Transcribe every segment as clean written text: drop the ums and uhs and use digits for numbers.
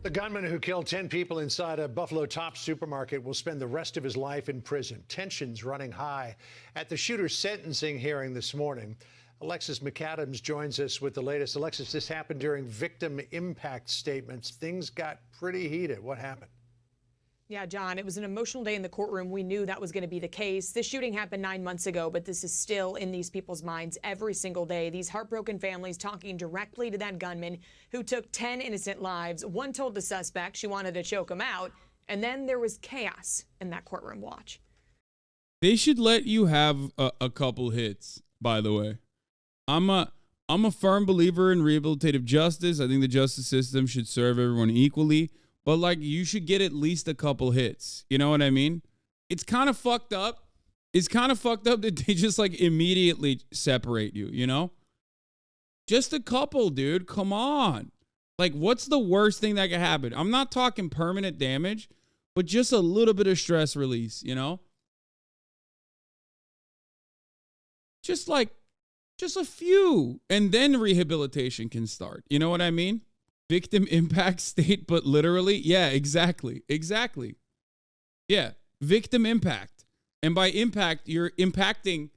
The gunman who killed 10 people inside a Buffalo Tops supermarket will spend the rest of his life in prison. Tensions running high at the shooter's sentencing hearing this morning. Alexis McAdams joins us with the latest. Alexis, this happened during victim impact statements. Things got pretty heated. What happened? Yeah, John, it was an emotional day in the courtroom. We knew that was going to be the case. This shooting happened 9 months ago, but this is still in these people's minds every single day. These heartbroken families talking directly to that gunman who took 10 innocent lives. One told the suspect she wanted to choke him out, and then there was chaos in that courtroom. Watch. They should let you have a couple hits, by the way. I'm a firm believer in rehabilitative justice. I think the justice system should serve everyone equally. But, like, you should get at least a couple hits. You know what I mean? It's kind of fucked up. It's kind of fucked up that they just, like, immediately separate you, you know? Just a couple, dude. Come on. Like, what's the worst thing that could happen? I'm not talking permanent damage, but just a little bit of stress release, you know? Just a few. And then rehabilitation can start. You know what I mean? Victim impact state, but literally, yeah, exactly. Yeah, victim impact. And by impact, you're impacting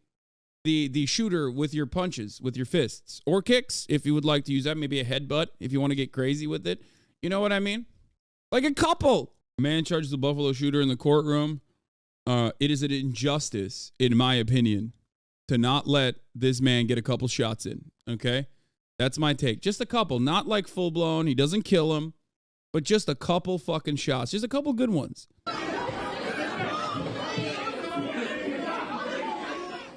the shooter with your punches, with your fists, or kicks, if you would like to use that. Maybe a headbutt, if you want to get crazy with it. You know what I mean? Like a couple. A man charges the Buffalo shooter in the courtroom. It is an injustice, in my opinion, to not let this man get a couple shots in, okay? That's my take. Just a couple, not like full blown. He doesn't kill him, but just a couple fucking shots. Just a couple good ones.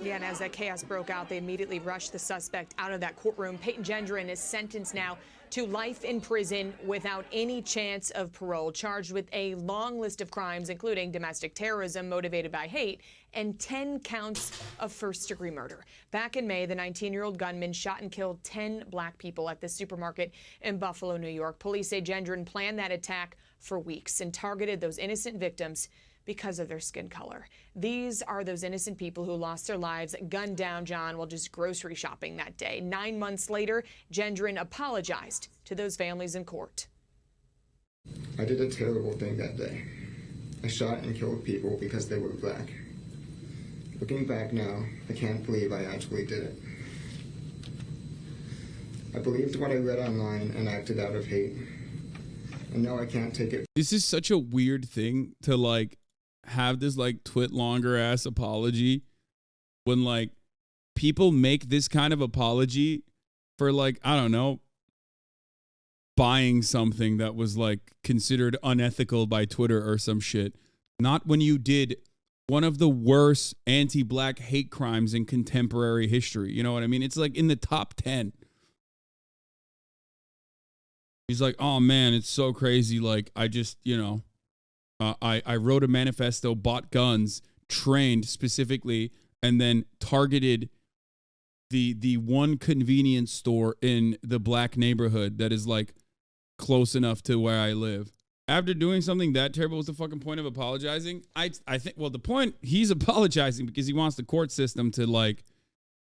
Yeah, and as that chaos broke out, they immediately rushed the suspect out of that courtroom. Peyton Gendron is sentenced now to life in prison without any chance of parole, charged with a long list of crimes, including domestic terrorism motivated by hate and 10 counts of first-degree murder. Back in May, the 19-year-old gunman shot and killed 10 black people at this supermarket in Buffalo, New York. Police say Gendron planned that attack for weeks and targeted those innocent victims because of their skin color. These are those innocent people who lost their lives gunned down, John, while just grocery shopping that day. 9 months later, Gendron apologized to those families in court. I did a terrible thing that day. I shot and killed people because they were black. Looking back now, I can't believe I actually did it. I believed what I read online and acted out of hate. And now I can't take it. This is such a weird thing to, like, have this, like, twit longer ass apology when, like, people make this kind of apology for, like, I don't know, buying something that was, like, considered unethical by Twitter or some shit. Not when you did one of the worst anti-black hate crimes in contemporary history. You know what I mean? It's like in the top 10. He's like, oh man, it's so crazy. Like, I just, you know, I wrote a manifesto, bought guns, trained specifically, and then targeted the one convenience store in the black neighborhood that is, like, close enough to where I live. After doing something that terrible, what's the fucking point of apologizing? I think, well, the point, he's apologizing because he wants the court system to, like,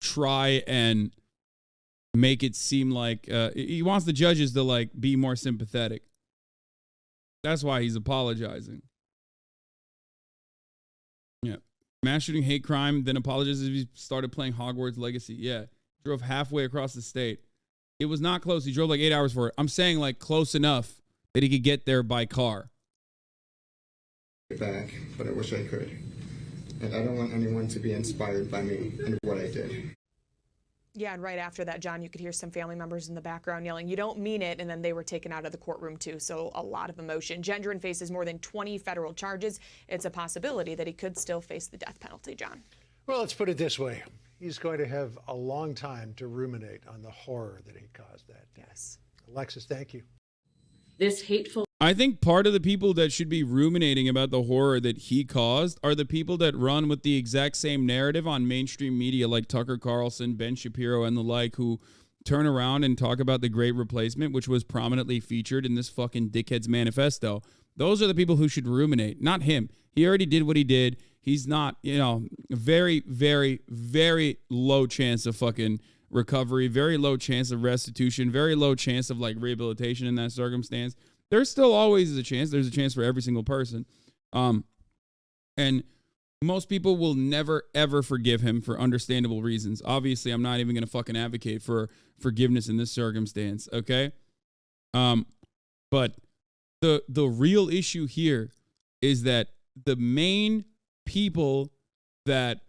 try and make it seem like, he wants the judges to, like, be more sympathetic. That's why he's apologizing. Yeah. Mass shooting, hate crime, then apologizes if he started playing Hogwarts Legacy. Yeah. Drove halfway across the state. It was not close. He drove like 8 hours for it. I'm saying, like, close enough that he could get there by car. Back, but I wish I could. And I don't want anyone to be inspired by me and what I did. Yeah, and right after that, John, you could hear some family members in the background yelling, "You don't mean it," and then they were taken out of the courtroom, too, so a lot of emotion. Gendron faces more than 20 federal charges. It's a possibility that he could still face the death penalty, John. Well, let's put it this way. He's going to have a long time to ruminate on the horror that he caused that day. Yes. Alexis, thank you. This hateful. I think part of the people that should be ruminating about the horror that he caused are the people that run with the exact same narrative on mainstream media, like Tucker Carlson, Ben Shapiro, and the like, who turn around and talk about the Great Replacement, which was prominently featured in this fucking dickhead's manifesto. Those are the people who should ruminate, not him. He already did what he did. He's not, you know, very, very, very low chance of fucking recovery, very low chance of restitution, very low chance of, like, rehabilitation in that circumstance. There's still always a chance. There's a chance for every single person. And most people will never, ever forgive him for understandable reasons. Obviously, I'm not even going to fucking advocate for forgiveness in this circumstance, okay? But the real issue here is that the main people that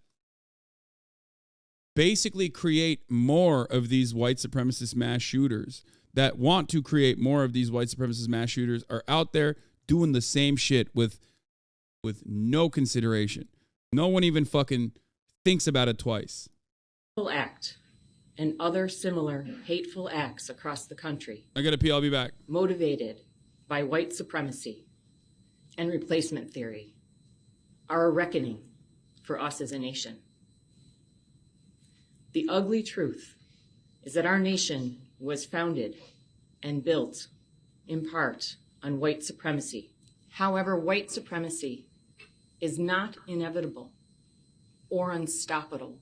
basically create more of these white supremacist mass shooters, that want to create more of these white supremacist mass shooters, are out there doing the same shit with no consideration. No one even fucking thinks about it twice. Act and other similar hateful acts across the country, I gotta pee, I'll be back. motivated by white supremacy and replacement theory, are a reckoning for us as a nation. The ugly truth is that our nation was founded and built in part on white supremacy. However, white supremacy is not inevitable or unstoppable.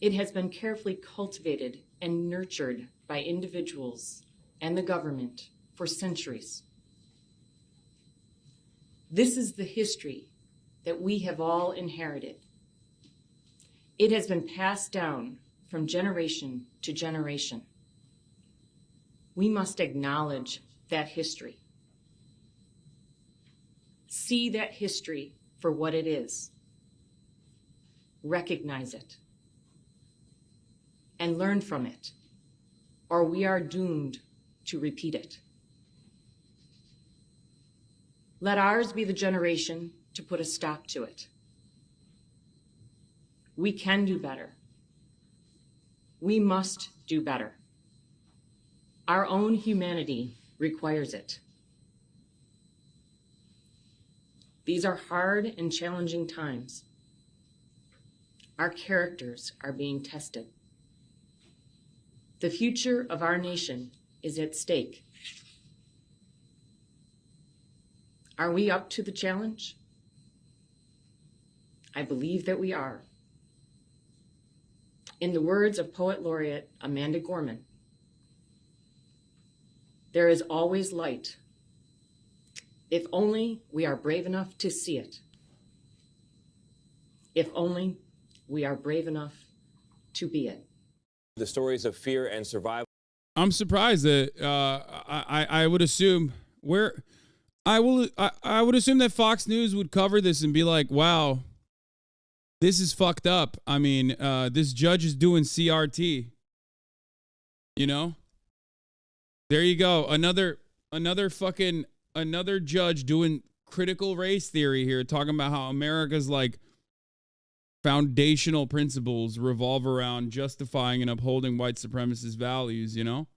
It has been carefully cultivated and nurtured by individuals and the government for centuries. This is the history that we have all inherited. It has been passed down from generation to generation. We must acknowledge that history. See that history for what it is. Recognize it. And learn from it, or we are doomed to repeat it. Let ours be the generation to put a stop to it. We can do better. We must do better. Our own humanity requires it. These are hard and challenging times. Our characters are being tested. The future of our nation is at stake. Are we up to the challenge? I believe that we are. In the words of Poet Laureate Amanda Gorman, there is always light, if only we are brave enough to see it. If only we are brave enough to be it. The stories of fear and survival. I'm surprised that I would assume I would assume that Fox News would cover this and be like, wow, this is fucked up. I mean, this judge is doing CRT. You know? There you go. Another judge doing critical race theory here, talking about how America's like foundational principles revolve around justifying and upholding white supremacist values, you know?